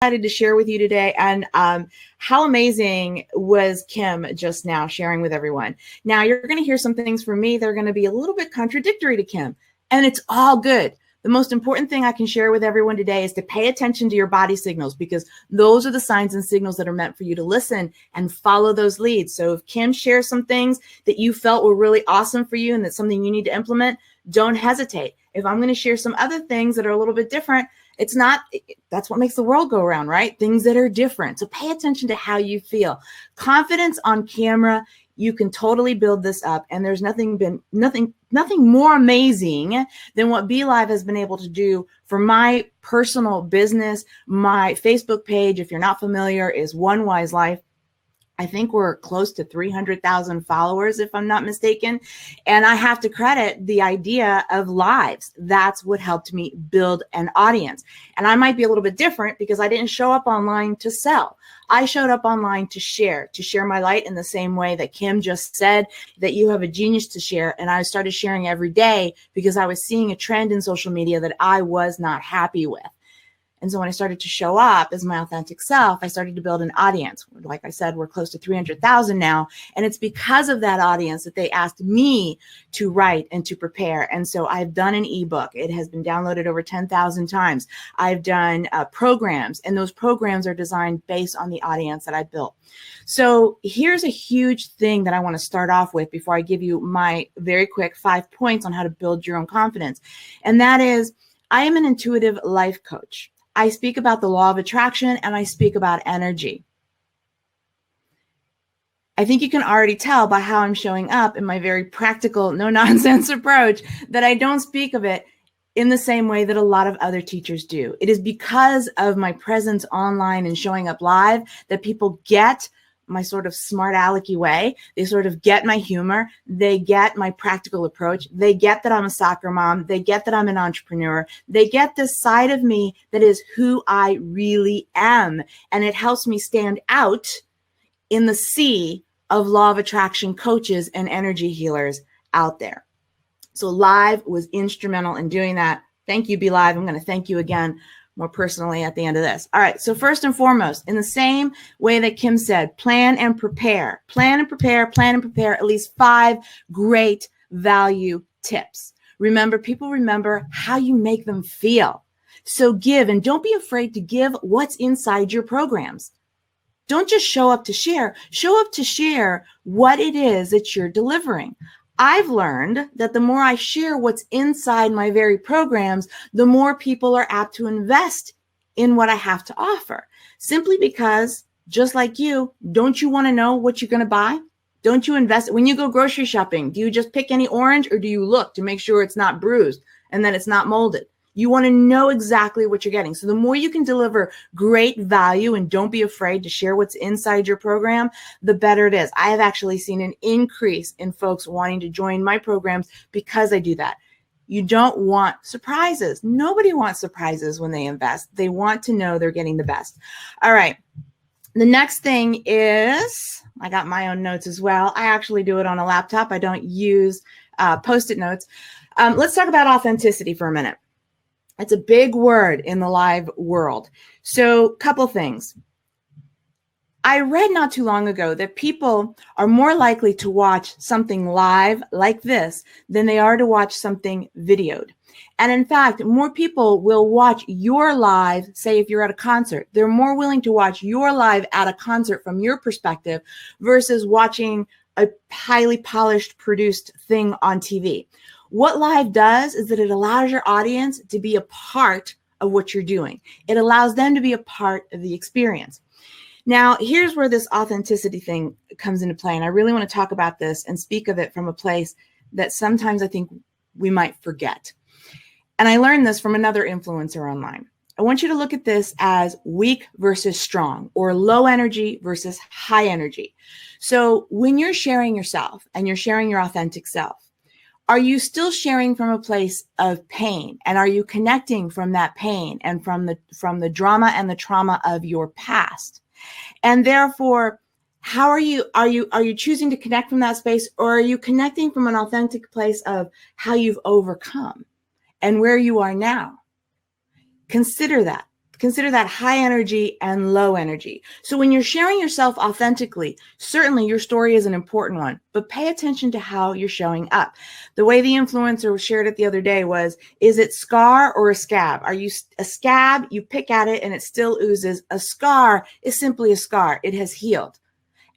excited to share with you today. And how amazing was Kim just now sharing with everyone. Now you're going to hear some things from me that are going to be a little bit contradictory to Kim, and it's all good. The most important thing I can share with everyone today is to pay attention to your body signals, because those are the signs and signals that are meant for you to listen and follow those leads. So if Kim shares some things that you felt were really awesome for you and that's something you need to implement, don't hesitate. If I'm going to share some other things that are a little bit different, that's what makes the world go around, right? Things that are different. So pay attention to how you feel. Confidence on camera, you can totally build this up, and there's nothing more amazing than what BeLive has been able to do for my personal business. My Facebook page, if you're not familiar, is One Wise Life. I think we're close to 300,000 followers, if I'm not mistaken. And I have to credit the idea of lives. That's what helped me build an audience. And I might be a little bit different because I didn't show up online to sell. I showed up online to share my light in the same way that Kim just said that you have a genius to share. And I started sharing every day because I was seeing a trend in social media that I was not happy with. And so when I started to show up as my authentic self, I started to build an audience. Like I said, we're close to 300,000 now. And it's because of that audience that they asked me to write and to prepare. And so I've done an ebook. It has been downloaded over 10,000 times. I've done programs, and those programs are designed based on the audience that I built. So here's a huge thing that I want to start off with before I give you my very quick 5 points on how to build your own confidence. And that is, I am an intuitive life coach. I speak about the law of attraction, and I speak about energy. I think you can already tell by how I'm showing up in my very practical, no-nonsense approach that I don't speak of it in the same way that a lot of other teachers do. It is because of my presence online and showing up live that people get my sort of smart alecky way. They sort of get my humor. They get my practical approach. They get that I'm a soccer mom. They get that I'm an entrepreneur. They get this side of me that is who I really am. And it helps me stand out in the sea of law of attraction coaches and energy healers out there. So Live was instrumental in doing that. Thank you, BeLive. I'm going to thank you again more personally at the end of this. All right. So first and foremost, in the same way that Kim said, plan and prepare, plan and prepare, plan and prepare at least 5 great value tips. Remember, people remember how you make them feel. So give, and don't be afraid to give what's inside your programs. Don't just show up to share. Show up to share what it is that you're delivering. I've learned that the more I share what's inside my very programs, the more people are apt to invest in what I have to offer. Simply because, just like you, don't you want to know what you're going to buy? Don't you invest? When you go grocery shopping, do you just pick any orange, or do you look to make sure it's not bruised and that it's not molded? You want to know exactly what you're getting. So the more you can deliver great value and don't be afraid to share what's inside your program, the better it is. I have actually seen an increase in folks wanting to join my programs because I do that. You don't want surprises. Nobody wants surprises when they invest. They want to know they're getting the best. All right. The next thing is, I got my own notes as well. I actually do it on a laptop. I don't use Post-it notes. Let's talk about authenticity for a minute. It's a big word in the live world. So couple things. I read not too long ago that people are more likely to watch something live like this than they are to watch something videoed. And in fact, more people will watch your live, say if you're at a concert, they're more willing to watch your live at a concert from your perspective versus watching a highly polished, produced thing on TV. What live does is that it allows your audience to be a part of what you're doing. It allows them to be a part of the experience. Now, here's where this authenticity thing comes into play. And I really want to talk about this and speak of it from a place that sometimes I think we might forget. And I learned this from another influencer online. I want you to look at this as weak versus strong, or low energy versus high energy. So when you're sharing yourself and you're sharing your authentic self, are you still sharing from a place of pain? And are you connecting from that pain and from the drama and the trauma of your past? And therefore, how are you choosing to connect from that space, or are you connecting from an authentic place of how you've overcome and where you are now? Consider that. Consider that high energy and low energy. So when you're sharing yourself authentically, certainly your story is an important one, but pay attention to how you're showing up. The way the influencer shared it the other day was, is it scar or a scab? Are you a scab? You pick at it and it still oozes. A scar is simply a scar. It has healed.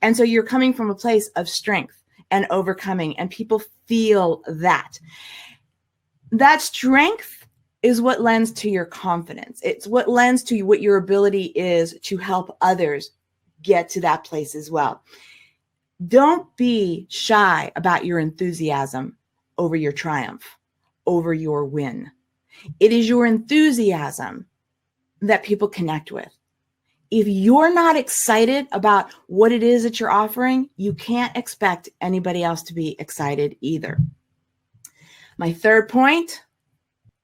And so you're coming from a place of strength and overcoming, and people feel that. That strength is what lends to your confidence. It's what lends to what your ability is to help others get to that place as well. Don't be shy about your enthusiasm over your triumph, over your win. It is your enthusiasm that people connect with. If you're not excited about what it is that you're offering, you can't expect anybody else to be excited either. My third point,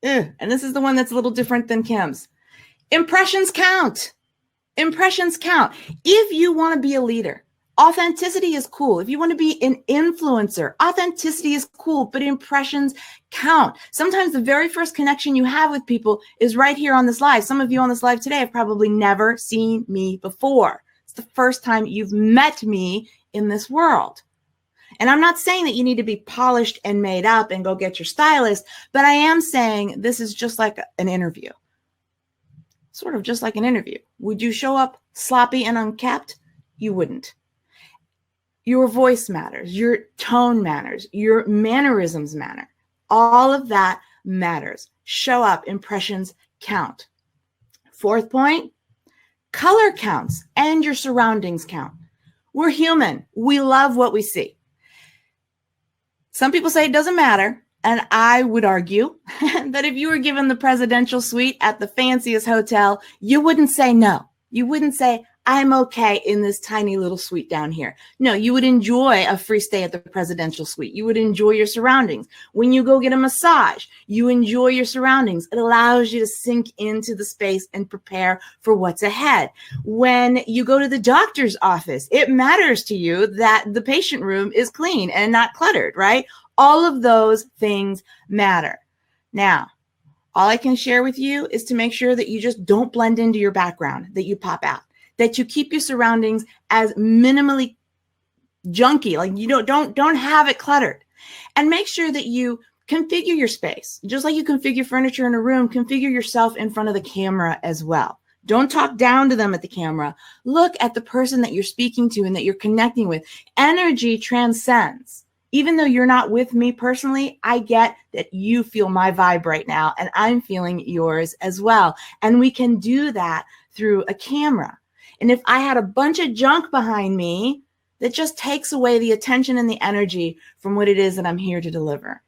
and this is the one that's a little different than Kim's. Impressions count. Impressions count. If you want to be a leader, authenticity is cool. If you want to be an influencer, authenticity is cool, but impressions count. Sometimes the very first connection you have with people is right here on this live. Some of you on this live today have probably never seen me before. It's the first time you've met me in this world. And I'm not saying that you need to be polished and made up and go get your stylist, but I am saying this is just like an interview. Sort of just like an interview. Would you show up sloppy and unkept? You wouldn't. Your voice matters. Your tone matters. Your mannerisms matter. All of that matters. Show up. Impressions count. Fourth point, color counts and your surroundings count. We're human. We love what we see. Some people say it doesn't matter, and I would argue that if you were given the presidential suite at the fanciest hotel, you wouldn't say no. You wouldn't say, I'm okay in this tiny little suite down here. No, you would enjoy a free stay at the presidential suite. You would enjoy your surroundings. When you go get a massage, you enjoy your surroundings. It allows you to sink into the space and prepare for what's ahead. When you go to the doctor's office, it matters to you that the patient room is clean and not cluttered, right? All of those things matter. Now, all I can share with you is to make sure that you just don't blend into your background, that you pop out, that you keep your surroundings as minimally junky, like you don't have it cluttered. And make sure that you configure your space. Just like you configure furniture in a room, configure yourself in front of the camera as well. Don't talk down to them at the camera. Look at the person that you're speaking to and that you're connecting with. Energy transcends. Even though you're not with me personally, I get that you feel my vibe right now, and I'm feeling yours as well. And we can do that through a camera. And if I had a bunch of junk behind me, that just takes away the attention and the energy from what it is that I'm here to deliver.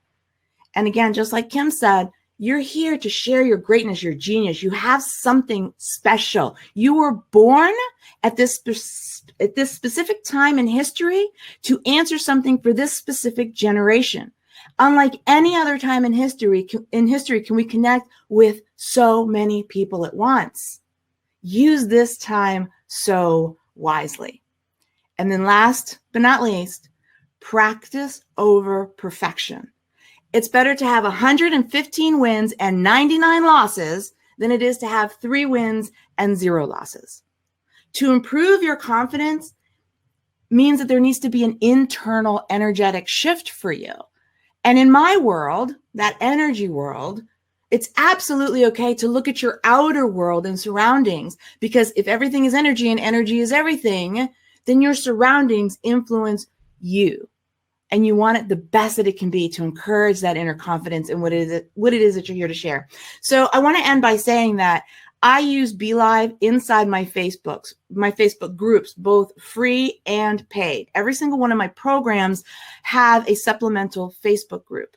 And again, just like Kim said, you're here to share your greatness, your genius. You have something special. You were born at this specific time in history to answer something for this specific generation. Unlike any other time in history, can we connect with so many people at once? Use this time so wisely. And then last but not least, practice over perfection. It's better to have 115 wins and 99 losses than it is to have 3 wins and 0 losses. To improve your confidence means that there needs to be an internal energetic shift for you. And in my world, that energy world, it's absolutely okay to look at your outer world and surroundings, because if everything is energy and energy is everything, then your surroundings influence you. And you want it the best that it can be to encourage that inner confidence in what it is that you're here to share. So I want to end by saying that I use BeLive inside my Facebook groups, both free and paid. Every single one of my programs have a supplemental Facebook group.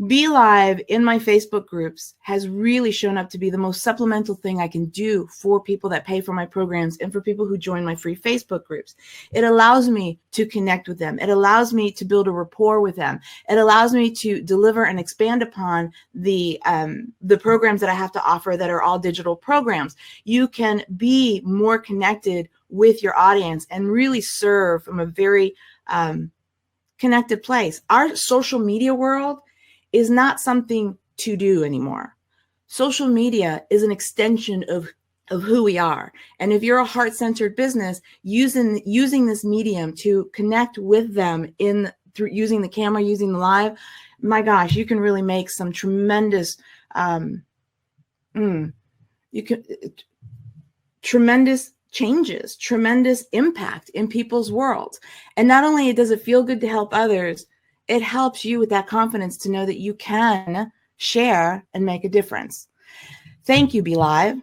BeLive in my Facebook groups has really shown up to be the most supplemental thing I can do for people that pay for my programs and for people who join my free Facebook groups. It allows me to connect with them. It allows me to build a rapport with them. It allows me to deliver and expand upon the programs that I have to offer that are all digital programs. You can be more connected with your audience and really serve from a very connected place. Our social media world is not something to do anymore. Social media is an extension of of who we are. And if you're a heart-centered business, using this medium to connect with them through using the camera, using the live, my gosh, you can really make some tremendous tremendous changes, tremendous impact in people's worlds. And not only does it feel good to help others, it helps you with that confidence to know that you can share and make a difference. Thank you, BeLive.